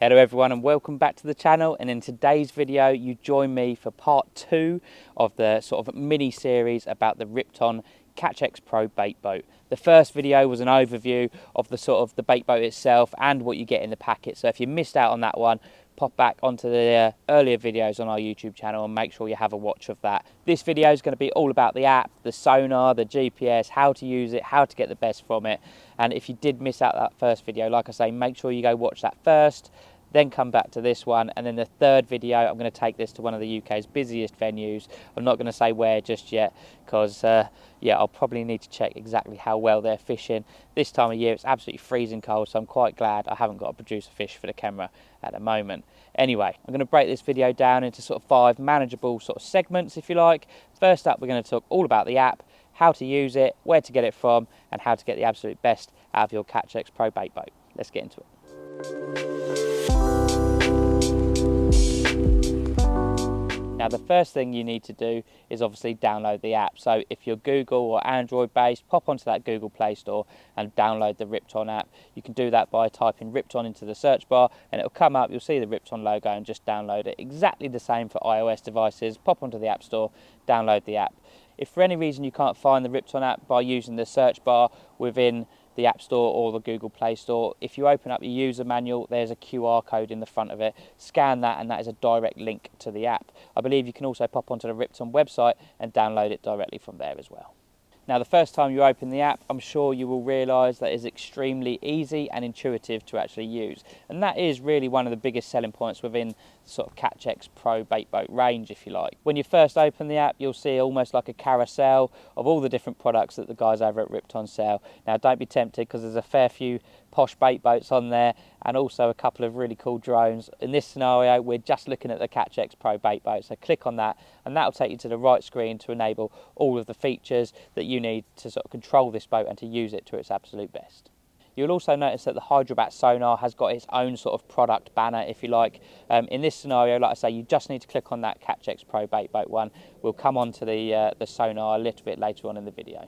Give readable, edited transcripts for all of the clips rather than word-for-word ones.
Hello everyone and welcome back to the channel, and in today's video you join me for part 2 of the sort of mini series about the Rippton CatchX Pro bait boat. The first video was an overview of the bait boat itself and what you get in the packet, so if you missed out on that one, pop back onto the earlier videos on our YouTube channel and make sure you have a watch of that. This video is going to be all about the app, the sonar, the GPS, how to use it, how to get the best from it. And if you did miss out that first video, like I say, make sure you go watch that first, then come back to this one, and then the third video I'm going to take this to one of the UK's busiest venues. I'm not going to say where just yet because yeah, I'll probably need to check exactly how well they're fishing. This time of year it's absolutely freezing cold, so I'm quite glad I haven't got to produce a fish for the camera at the moment. Anyway, I'm going to break this video down into sort of 5 manageable sort of segments, if you like. First up, we're going to talk all about the app, how to use it, where to get it from, and how to get the absolute best out of your CatchX Pro bait boat. Let's get into it. Now the first thing you need to do is obviously download the app. So if you're Google or Android based, pop onto that Google Play Store and download the Rippton app. You can do that by typing Rippton into the search bar and it'll come up, you'll see the Rippton logo and just download it. Exactly the same for iOS devices. Pop onto the App Store, download the app. If for any reason you can't find the Rippton app by using the search bar within the App Store or the Google Play Store, if you open up your user manual, there's a QR code in the front of it. Scan that and that is a direct link to the app. I believe you can also pop onto the Rippton website and download it directly from there as well. Now the first time you open the app, I'm sure you will realise that it's extremely easy and intuitive to actually use, and that is really one of the biggest selling points within the sort of CatchX Pro bait boat range, if you like. When you first open the app, you'll see almost like a carousel of all the different products that the guys over at Rippton sell. Now don't be tempted because there's a fair few posh bait boats on there and also a couple of really cool drones. In this scenario we're just looking at the CatchX Pro bait boat, so click on that and that'll take you to the right screen to enable all of the features that you need to sort of control this boat and to use it to its absolute best. You'll also notice that the Hydrobat Sonar has got its own sort of product banner, if you like. In this scenario, like I say, you just need to click on that CatchX Pro bait boat one. We'll come on to the sonar a little bit later on in the video.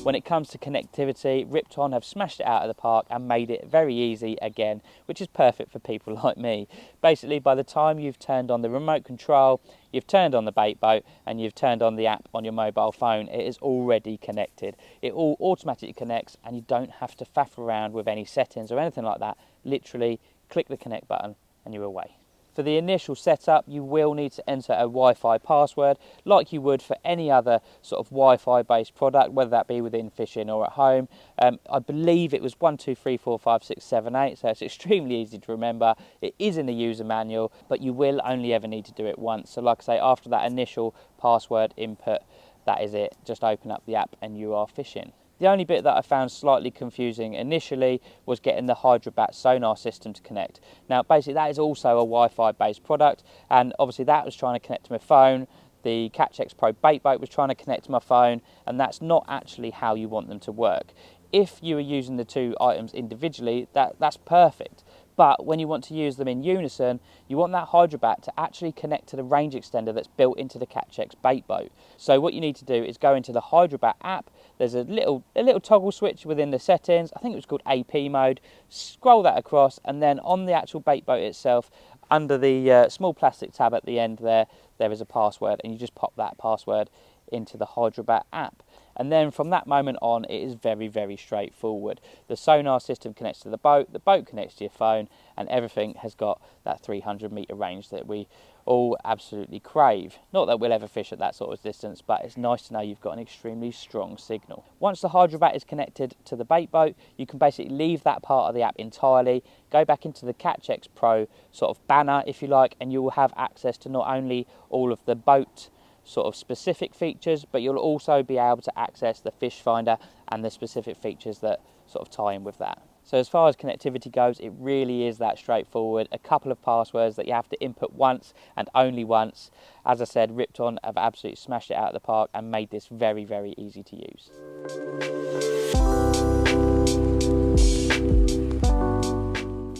When it comes to connectivity, Rippton have smashed it out of the park and made it very easy again, which is perfect for people like me. Basically, by the time you've turned on the remote control, you've turned on the bait boat and you've turned on the app on your mobile phone, it is already connected. It all automatically connects and you don't have to faff around with any settings or anything like that. Literally click the connect button and you're away. For the initial setup, you will need to enter a Wi-Fi password like you would for any other sort of Wi-Fi based product, whether that be within fishing or at home. I believe it was 12345678, so it's extremely easy to remember. It is in the user manual, but you will only ever need to do it once. So like I say, after that initial password input, that is it. Just open up the app and you are fishing. The only bit that I found slightly confusing initially was getting the Hydrobat Sonar system to connect. Now basically that is also a Wi-Fi based product, and obviously that was trying to connect to my phone. The CatchX Pro bait boat was trying to connect to my phone, and that's not actually how you want them to work. If you are using the two items individually, that's perfect. But when you want to use them in unison, you want that Hydrobat to actually connect to the range extender that's built into the CatchX bait boat. So what you need to do is go into the Hydrobat app. There's a little toggle switch within the settings. I think it was called AP mode. Scroll that across, and then on the actual bait boat itself, under the small plastic tab at the end there is a password, and you just pop that password into the Hydrobat app. And then from that moment on, it is very, very straightforward. The sonar system connects to the boat connects to your phone, and everything has got that 300-metre range that we all absolutely crave. Not that we'll ever fish at that sort of distance, but it's nice to know you've got an extremely strong signal. Once the Hydrobat is connected to the bait boat, you can basically leave that part of the app entirely, go back into the CatchX Pro sort of banner, if you like, and you will have access to not only all of the boat sort of specific features, but you'll also be able to access the fish finder and the specific features that sort of tie in with that. So as far as connectivity goes, it really is that straightforward. A couple of passwords that you have to input once and only once. As I said, Rippton have absolutely smashed it out of the park and made this very, very easy to use.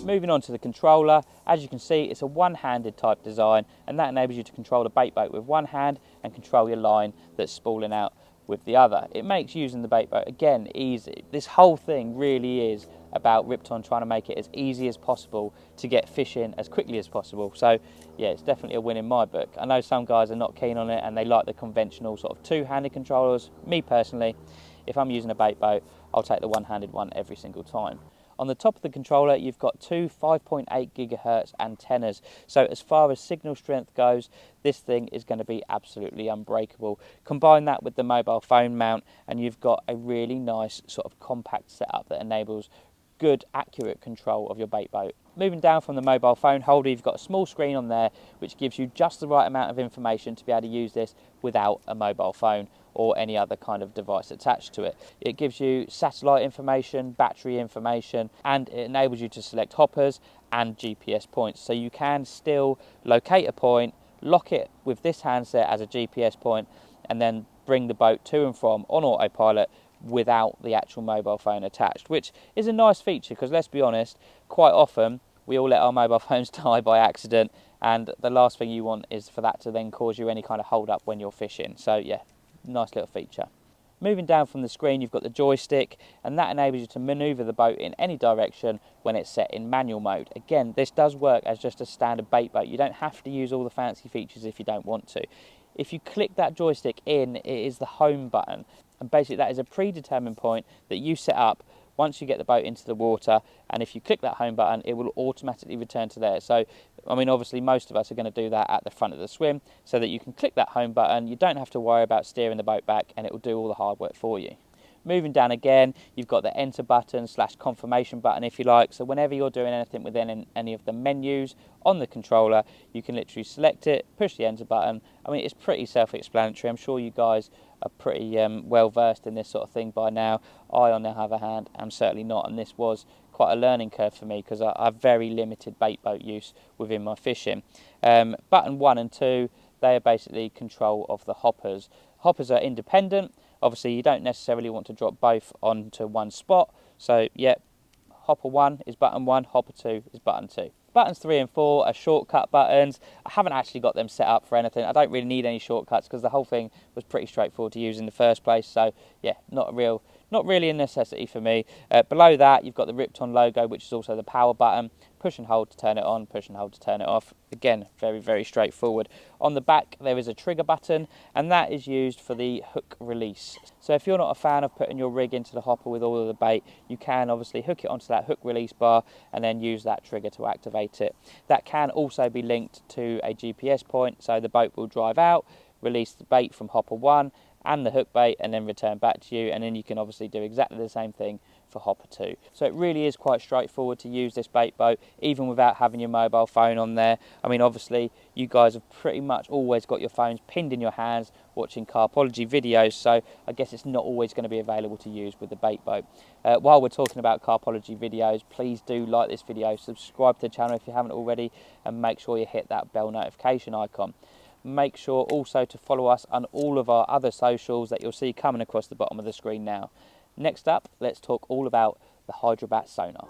Moving on to the controller, as you can see, it's a one-handed type design, and that enables you to control the bait boat with one hand and control your line that's spooling out with the other. It makes using the bait boat, again, easy. This whole thing really is about Rippton trying to make it as easy as possible to get fish in as quickly as possible. So yeah, it's definitely a win in my book. I know some guys are not keen on it and they like the conventional sort of two-handed controllers. Me personally, if I'm using a bait boat, I'll take the one-handed one every single time. On the top of the controller, you've got two 5.8 gigahertz antennas. So as far as signal strength goes, this thing is going to be absolutely unbreakable. Combine that with the mobile phone mount and you've got a really nice sort of compact setup that enables good, accurate control of your bait boat. Moving down from the mobile phone holder, you've got a small screen on there which gives you just the right amount of information to be able to use this without a mobile phone or any other kind of device attached to it. It gives you satellite information, battery information, and it enables you to select hoppers and GPS points. So you can still locate a point, lock it with this handset as a GPS point, and then bring the boat to and from on autopilot without the actual mobile phone attached, which is a nice feature because let's be honest, quite often we all let our mobile phones die by accident, and the last thing you want is for that to then cause you any kind of hold up when you're fishing. So yeah, nice little feature. Moving down from the screen, you've got the joystick, and that enables you to maneuver the boat in any direction when it's set in manual mode. Again, this does work as just a standard bait boat. You don't have to use all the fancy features if you don't want to. If you click that joystick in, it is the home button, and basically that is a predetermined point that you set up once you get the boat into the water, and if you click that home button, it will automatically return to there. So, I mean, obviously most of us are going to do that at the front of the swim so that you can click that home button, you don't have to worry about steering the boat back, and it will do all the hard work for you. Moving down again, you've got the enter button / confirmation button if you like. So whenever you're doing anything within any of the menus on the controller, you can literally select it, push the enter button. I mean, it's pretty self-explanatory. I'm sure you guys are pretty well versed in this sort of thing by now. I, on the other hand, am certainly not, and this was quite a learning curve for me because I have very limited bait boat use within my fishing. Button 1 and 2, they are basically control of the hoppers. Hoppers are independent. Obviously, you don't necessarily want to drop both onto one spot. So, yeah, hopper 1 is button 1, hopper 2 is button 2. Buttons 3 and 4 are shortcut buttons. I haven't actually got them set up for anything. I don't really need any shortcuts because the whole thing was pretty straightforward to use in the first place. So, yeah, not really a necessity for me. Below that, you've got the Rippton logo, which is also the power button. Push and hold to turn it on, push and hold to turn it off. Again, very, very straightforward. On the back, there is a trigger button, and that is used for the hook release. So if you're not a fan of putting your rig into the hopper with all of the bait, you can obviously hook it onto that hook release bar and then use that trigger to activate it. That can also be linked to a GPS point, so the boat will drive out, release the bait from hopper 1 and the hook bait, and then return back to you, and then you can obviously do exactly the same thing for hopper 2. So it really is quite straightforward to use this bait boat even without having your mobile phone on there. I mean, obviously you guys have pretty much always got your phones pinned in your hands watching Carpology videos, so I guess it's not always going to be available to use with the bait boat. While we're talking about Carpology videos, please do like this video, subscribe to the channel if you haven't already, and make sure you hit that bell notification icon. Make sure also to follow us on all of our other socials that you'll see coming across the bottom of the screen now. Next up, let's talk all about the Hydrobat Sonar.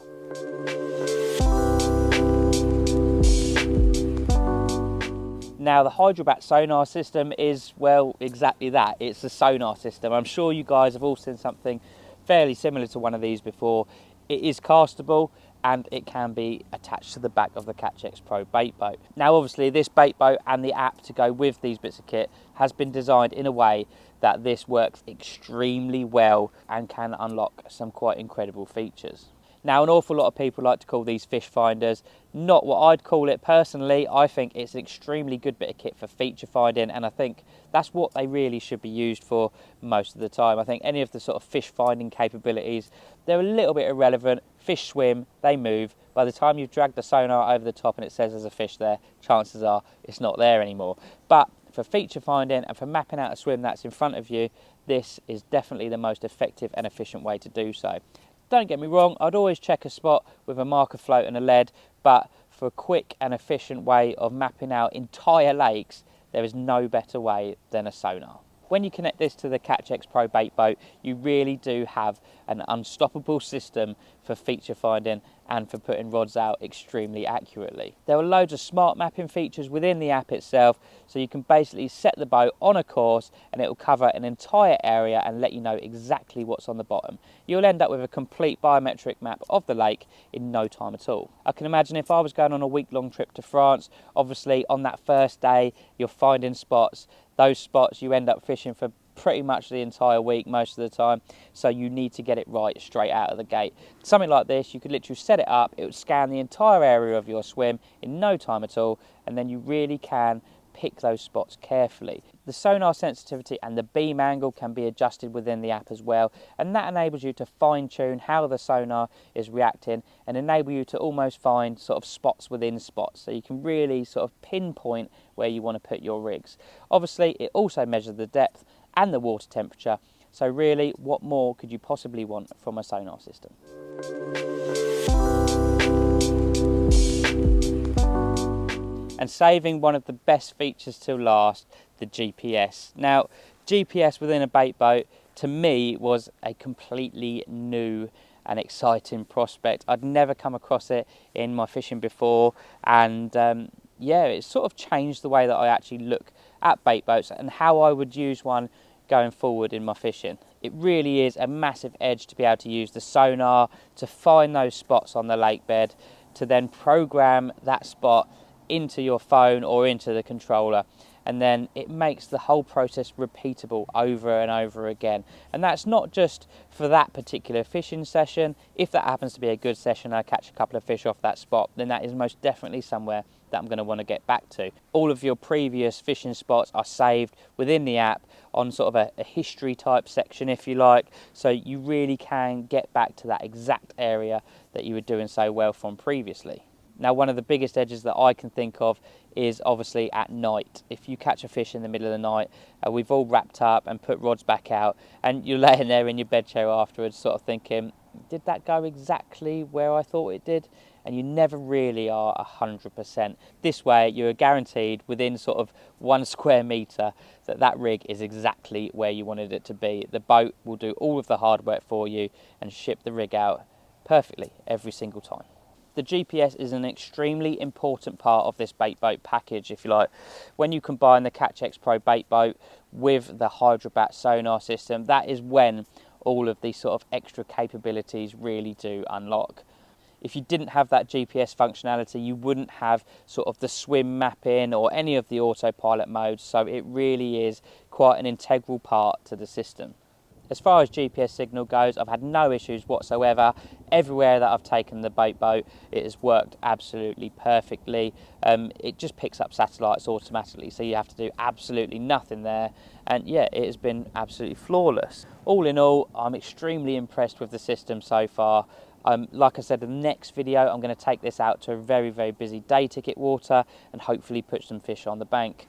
Now, the Hydrobat Sonar system is, well, exactly that. It's a sonar system. I'm sure you guys have all seen something fairly similar to one of these before. It is castable, and it can be attached to the back of the CatchX Pro bait boat. Now, obviously, this bait boat and the app to go with these bits of kit has been designed in a way that this works extremely well and can unlock some quite incredible features. Now, an awful lot of people like to call these fish finders. Not what I'd call it personally. I think it's an extremely good bit of kit for feature finding, and I think that's what they really should be used for most of the time. I think any of the sort of fish finding capabilities, they're a little bit irrelevant. Fish swim, they move. By the time you've dragged the sonar over the top and it says there's a fish there, chances are it's not there anymore. But for feature finding and for mapping out a swim that's in front of you, this is definitely the most effective and efficient way to do so. Don't get me wrong, I'd always check a spot with a marker float and a lead, but for a quick and efficient way of mapping out entire lakes, there is no better way than a sonar. When you connect this to the CatchX Pro bait boat, you really do have an unstoppable system for feature finding and for putting rods out extremely accurately. There are loads of smart mapping features within the app itself, so you can basically set the boat on a course and it will cover an entire area and let you know exactly what's on the bottom. You'll end up with a complete biometric map of the lake in no time at all. I can imagine if I was going on a week-long trip to France, obviously on that first day you're finding spots. Those spots you end up fishing for pretty much the entire week most of the time, so you need to get it right straight out of the gate. Something like this, you could literally set it up, it would scan the entire area of your swim in no time at all, and then you really can pick those spots carefully. The sonar sensitivity and the beam angle can be adjusted within the app as well, and that enables you to fine-tune how the sonar is reacting and enable you to almost find sort of spots within spots, so you can really sort of pinpoint where you want to put your rigs. Obviously it also measures the depth and the water temperature, so really what more could you possibly want from a sonar system? And saving one of the best features till last, the GPS. Now, GPS within a bait boat, to me, was a completely new and exciting prospect. I'd never come across it in my fishing before, and yeah, it sort of changed the way that I actually look at bait boats and how I would use one going forward in my fishing. It really is a massive edge to be able to use the sonar to find those spots on the lake bed, to then program that spot into your phone or into the controller, and then it makes the whole process repeatable over and over again. And that's not just for that particular fishing session. If that happens to be a good session, I catch a couple of fish off that spot, then that is most definitely somewhere that I'm going to want to get back to. All of your previous fishing spots are saved within the app on sort of a history type section, if you like, so you really can get back to that exact area that you were doing so well from previously. Now, one of the biggest edges that I can think of is obviously at night. If you catch a fish in the middle of the night, we've all wrapped up and put rods back out, and you're laying there in your bed chair afterwards sort of thinking, did that go exactly where I thought it did? And you never really are 100%. This way, you're guaranteed within sort of 1 square metre that that rig is exactly where you wanted it to be. The boat will do all of the hard work for you and ship the rig out perfectly every single time. The GPS is an extremely important part of this bait boat package, if you like. When you combine the CatchX Pro bait boat with the Hydrobat Sonar system, that is when all of these sort of extra capabilities really do unlock. If you didn't have that GPS functionality, you wouldn't have sort of the swim mapping or any of the autopilot modes, so it really is quite an integral part to the system. As far as GPS signal goes, I've had no issues whatsoever. Everywhere that I've taken the bait boat, it has worked absolutely perfectly. It just picks up satellites automatically, so you have to do absolutely nothing there. And yeah, it has been absolutely flawless. All in all, I'm extremely impressed with the system so far. Like I said, in the next video, I'm going to take this out to a very, very busy day ticket water and hopefully put some fish on the bank.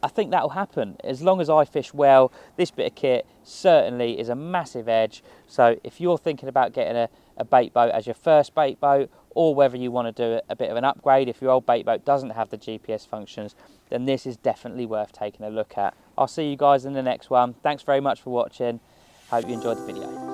I think that will happen. As long as I fish well, this bit of kit certainly is a massive edge. So if you're thinking about getting a bait boat as your first bait boat, or whether you want to do a bit of an upgrade, if your old bait boat doesn't have the GPS functions, then this is definitely worth taking a look at. I'll see you guys in the next one. Thanks very much for watching. Hope you enjoyed the video.